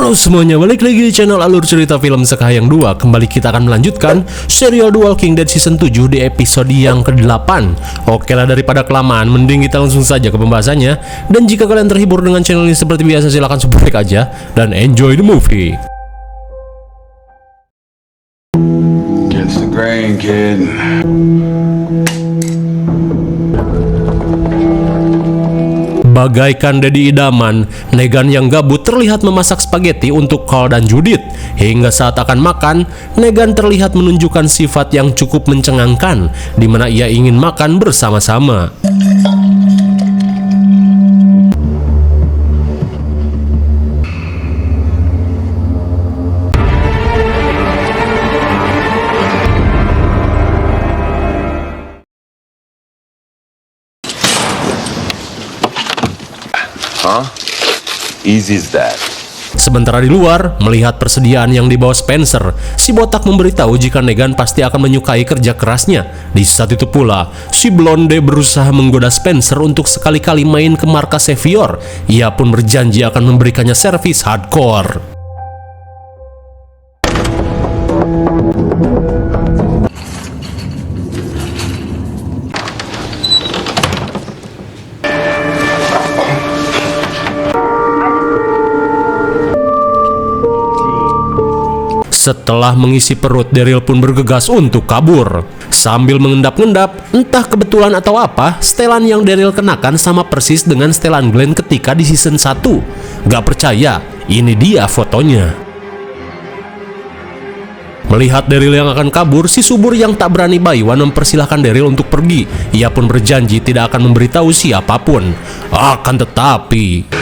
Halo semuanya, balik lagi di channel Alur Cerita Film Sekahayang 2. Kembali kita akan melanjutkan serial The Walking Dead Season 7 di episode yang ke-8. Oke lah, daripada kelamaan, mending kita langsung saja ke pembahasannya. Dan jika kalian terhibur dengan channel ini seperti biasa, silahkan subscribe aja dan enjoy the movie. Gets the grain, kid. Bagaikan Dedi idaman, Negan yang gabut terlihat memasak spaghetti untuk Carl dan Judith. Hingga saat akan makan, Negan terlihat menunjukkan sifat yang cukup mencengangkan, di mana ia ingin makan bersama-sama. Easy as that. Sementara di luar, melihat persediaan yang dibawa Spencer, si botak memberitahu jika Negan pasti akan menyukai kerja kerasnya. Di saat itu pula, si blonde berusaha menggoda Spencer untuk sekali-kali main ke markas Savior. Ia pun berjanji akan memberikannya servis hardcore. Setelah mengisi perut, Daryl pun bergegas untuk kabur. Sambil mengendap-endap, entah kebetulan atau apa, setelan yang Daryl kenakan sama persis dengan setelan Glenn ketika di season 1. Gak percaya, ini dia fotonya. Melihat Daryl yang akan kabur, si subur yang tak berani bayuan mempersilahkan Daryl untuk pergi. Ia pun berjanji tidak akan memberitahu siapapun. Akan tetapi...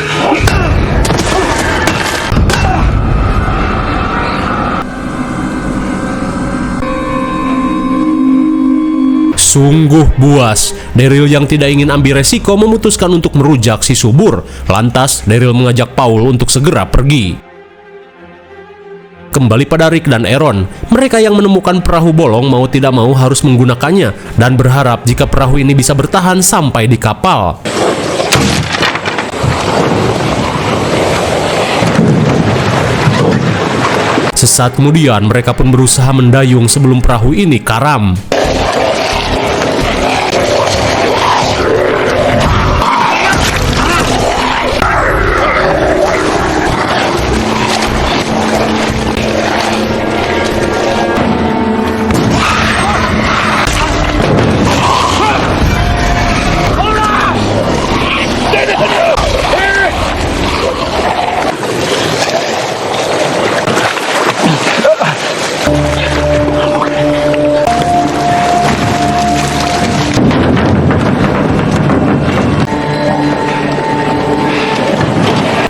Sungguh buas, Daryl yang tidak ingin ambil resiko memutuskan untuk merujak si subur. Lantas, Daryl mengajak Paul untuk segera pergi. Kembali pada Rick dan Aaron, mereka yang menemukan perahu bolong mau tidak mau harus menggunakannya dan berharap jika perahu ini bisa bertahan sampai di kapal. Sesaat kemudian, mereka pun berusaha mendayung sebelum perahu ini karam.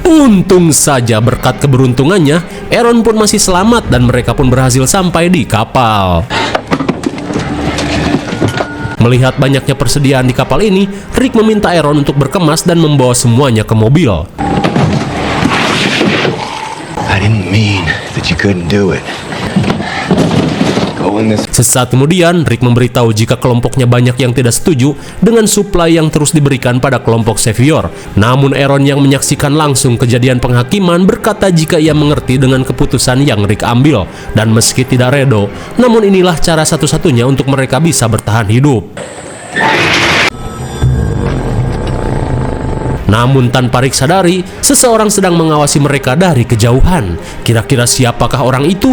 Untung saja berkat keberuntungannya, Aaron pun masih selamat dan mereka pun berhasil sampai di kapal. Melihat banyaknya persediaan di kapal ini, Rick meminta Aaron untuk berkemas dan membawa semuanya ke mobil. I didn't mean that you couldn't do it. Sesaat kemudian, Rick memberitahu jika kelompoknya banyak yang tidak setuju dengan suplai yang terus diberikan pada kelompok Savior. Namun Aaron yang menyaksikan langsung kejadian penghakiman berkata jika ia mengerti dengan keputusan yang Rick ambil. Dan meski tidak redo, namun inilah cara satu-satunya untuk mereka bisa bertahan hidup. Namun tanpa Rick sadari, seseorang sedang mengawasi mereka dari kejauhan. Kira-kira siapakah orang itu?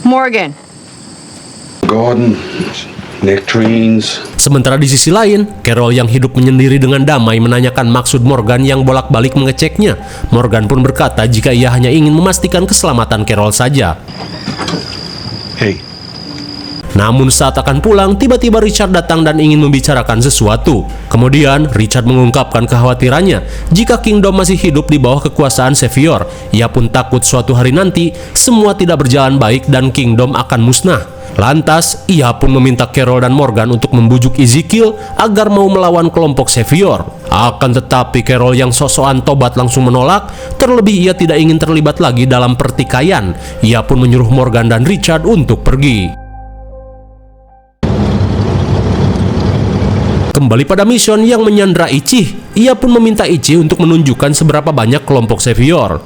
Morgan. Gordon, nectarines. Sementara di sisi lain, Carol yang hidup menyendiri dengan damai menanyakan maksud Morgan yang bolak-balik mengeceknya. Morgan pun berkata jika ia hanya ingin memastikan keselamatan Carol saja. Hey. Namun saat akan pulang, tiba-tiba Richard datang dan ingin membicarakan sesuatu. Kemudian, Richard mengungkapkan kekhawatirannya jika Kingdom masih hidup di bawah kekuasaan Savior. Ia pun takut suatu hari nanti, semua tidak berjalan baik dan Kingdom akan musnah. Lantas, ia pun meminta Carol dan Morgan untuk membujuk Ezekiel agar mau melawan kelompok Savior. Akan tetapi Carol yang sok-sokan tobat langsung menolak, terlebih ia tidak ingin terlibat lagi dalam pertikaian. Ia pun menyuruh Morgan dan Richard untuk pergi. kembali pada mission yang menyandra Ichi. Ia pun meminta Ichi untuk menunjukkan seberapa banyak kelompok Savior.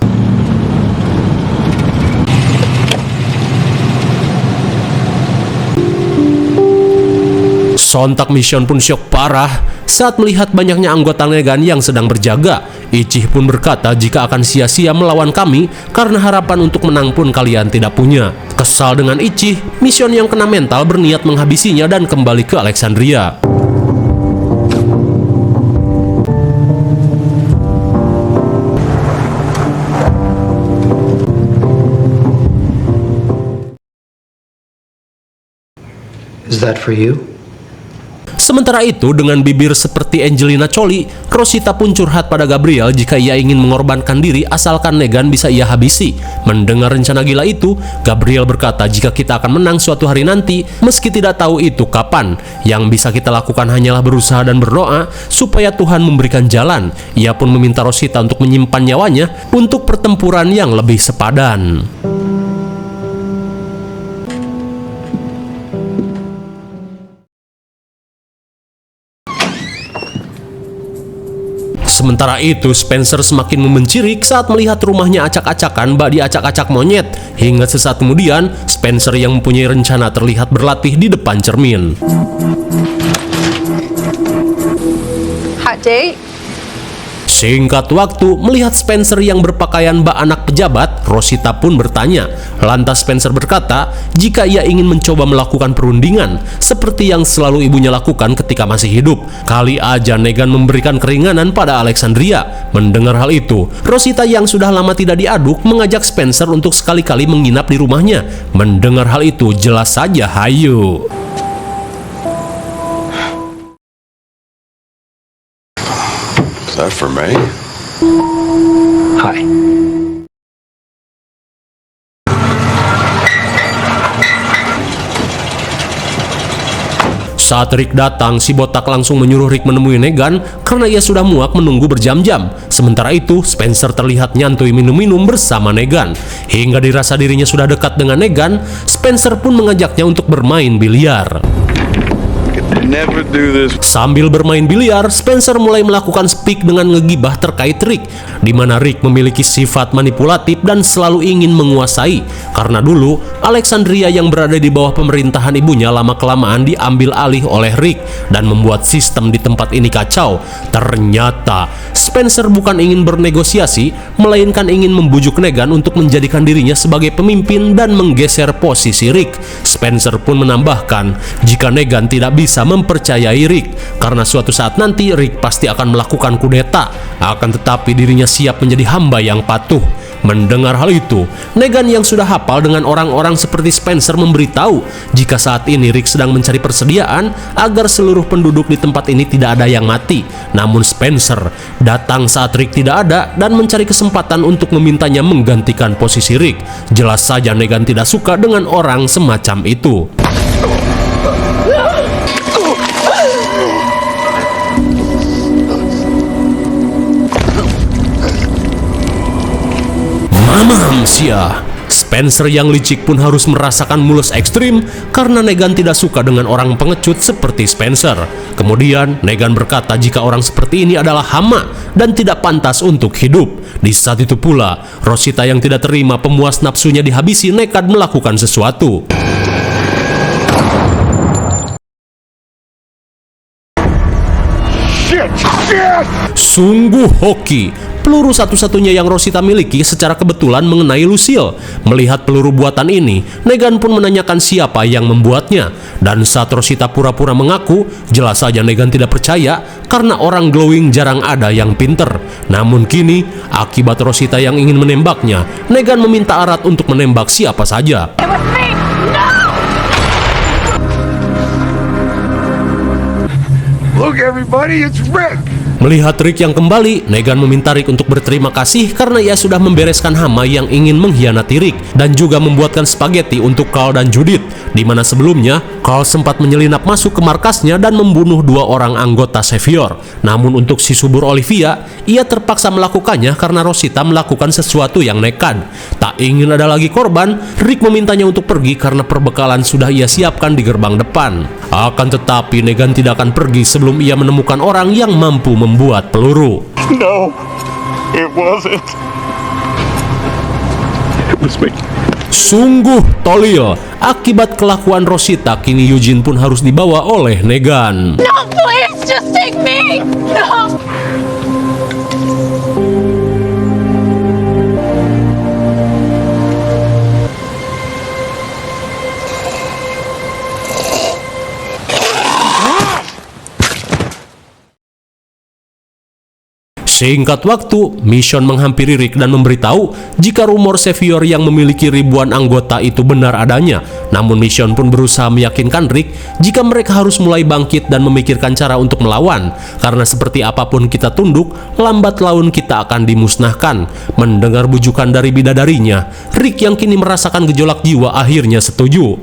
Sontak Mission pun syok parah saat melihat banyaknya anggota Negan yang sedang berjaga. Ichi pun berkata jika akan sia-sia melawan kami karena harapan untuk menang pun kalian tidak punya. Kesal dengan Ichi, Mission yang kena mental berniat menghabisinya dan kembali ke Alexandria. Is that for you? Sementara itu, dengan bibir seperti Angelina Jolie, Rosita pun curhat pada Gabriel jika ia ingin mengorbankan diri asalkan Negan bisa ia habisi. Mendengar rencana gila itu, Gabriel berkata jika kita akan menang suatu hari nanti, meski tidak tahu itu kapan. Yang bisa kita lakukan hanyalah berusaha dan berdoa supaya Tuhan memberikan jalan. Ia pun meminta Rosita untuk menyimpan nyawanya untuk pertempuran yang lebih sepadan. Sementara itu, Spencer semakin membenci Rick saat melihat rumahnya acak-acakan bak diacak-acak monyet. Hingga sesaat kemudian, Spencer yang mempunyai rencana terlihat berlatih di depan cermin. Hot date? Singkat waktu, melihat Spencer yang berpakaian bak anak pejabat, Rosita pun bertanya. Lantas Spencer berkata jika ia ingin mencoba melakukan perundingan seperti yang selalu ibunya lakukan ketika masih hidup. Kali aja Negan memberikan keringanan pada Alexandria. Mendengar hal itu, Rosita yang sudah lama tidak diaduk mengajak Spencer untuk sekali-kali menginap di rumahnya. Mendengar hal itu jelas saja hayu. Is that for me? Hi. Saat Rick datang, si botak langsung menyuruh Rick menemui Negan karena ia sudah muak menunggu berjam-jam. Sementara itu, Spencer terlihat nyantui minum-minum bersama Negan. Hingga dirasa dirinya sudah dekat dengan Negan, Spencer pun mengajaknya untuk bermain biliar. Never do this. Sambil bermain biliar, Spencer mulai melakukan speak dengan ngegibah terkait Rick, di mana Rick memiliki sifat manipulatif dan selalu ingin menguasai. Karena dulu, Alexandria yang berada di bawah pemerintahan ibunya lama-kelamaan diambil alih oleh Rick dan membuat sistem di tempat ini kacau. Ternyata, Spencer bukan ingin bernegosiasi, melainkan ingin membujuk Negan untuk menjadikan dirinya sebagai pemimpin dan menggeser posisi Rick. Spencer pun menambahkan, jika Negan tidak bisa mempercayai Rick, karena suatu saat nanti Rick pasti akan melakukan kudeta, akan tetapi dirinya siap menjadi hamba yang patuh. Mendengar hal itu, Negan yang sudah hafal dengan orang-orang seperti Spencer memberitahu jika saat ini Rick sedang mencari persediaan agar seluruh penduduk di tempat ini tidak ada yang mati. Namun Spencer datang saat Rick tidak ada dan mencari kesempatan untuk memintanya menggantikan posisi Rick. Jelas saja Negan tidak suka dengan orang semacam itu. Mamamsia. Spencer yang licik pun harus merasakan mules ekstrim karena Negan tidak suka dengan orang pengecut seperti Spencer. Kemudian Negan berkata jika orang seperti ini adalah hama dan tidak pantas untuk hidup. Di saat itu pula, Rosita yang tidak terima pemuas nafsunya dihabisi nekat melakukan sesuatu. Sungguh hoki. Peluru satu-satunya yang Rosita miliki secara kebetulan mengenai Lucille. Melihat peluru buatan ini, Negan pun menanyakan siapa yang membuatnya. Dan saat Rosita pura-pura mengaku, jelas saja Negan tidak percaya karena orang glowing jarang ada yang pinter. Namun kini, akibat Rosita yang ingin menembaknya, Negan meminta Arad untuk menembak siapa saja. Look everybody, it's Rick. Melihat Rick yang kembali, Negan meminta Rick untuk berterima kasih karena ia sudah membereskan hama yang ingin mengkhianati Rick dan juga membuatkan spaghetti untuk Carl dan Judith, di mana sebelumnya Carl sempat menyelinap masuk ke markasnya dan membunuh 2 orang anggota Savior. Namun untuk si subur Olivia, ia terpaksa melakukannya karena Rosita melakukan sesuatu yang nekat. Tak ingin ada lagi korban, Rick memintanya untuk pergi karena perbekalan sudah ia siapkan di gerbang depan. Akan tetapi Negan tidak akan pergi sebelum ia menemukan orang yang mampu membuat peluru. No, it wasn't. It was me. Sungguh tolil. Akibat kelakuan Rosita, kini Eugene pun harus dibawa oleh Negan. No, please, just take me! No! Singkat waktu, Mission menghampiri Rick dan memberitahu jika rumor Savior yang memiliki ribuan anggota itu benar adanya. Namun Mission pun berusaha meyakinkan Rick jika mereka harus mulai bangkit dan memikirkan cara untuk melawan. Karena seperti apapun kita tunduk, lambat laun kita akan dimusnahkan. Mendengar bujukan dari bidadarinya, Rick yang kini merasakan gejolak jiwa akhirnya setuju.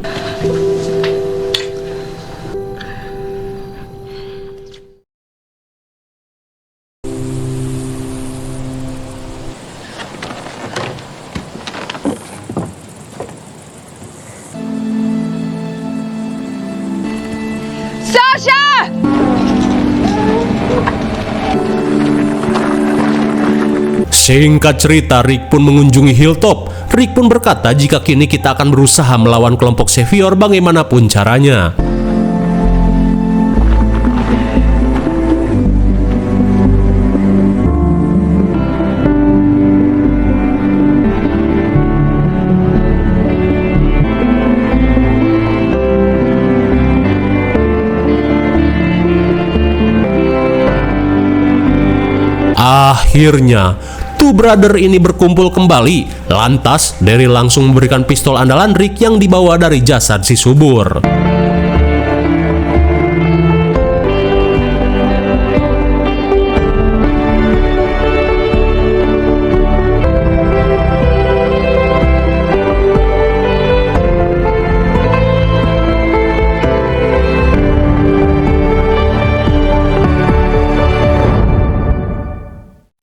Sasha! Singkat cerita, Rick pun mengunjungi Hilltop. Rick pun berkata jika kini kita akan berusaha melawan kelompok Savior bagaimanapun caranya. Akhirnya, Two Brother ini berkumpul kembali. Lantas, Daryl langsung memberikan pistol andalan Rick yang dibawa dari jasad si subur.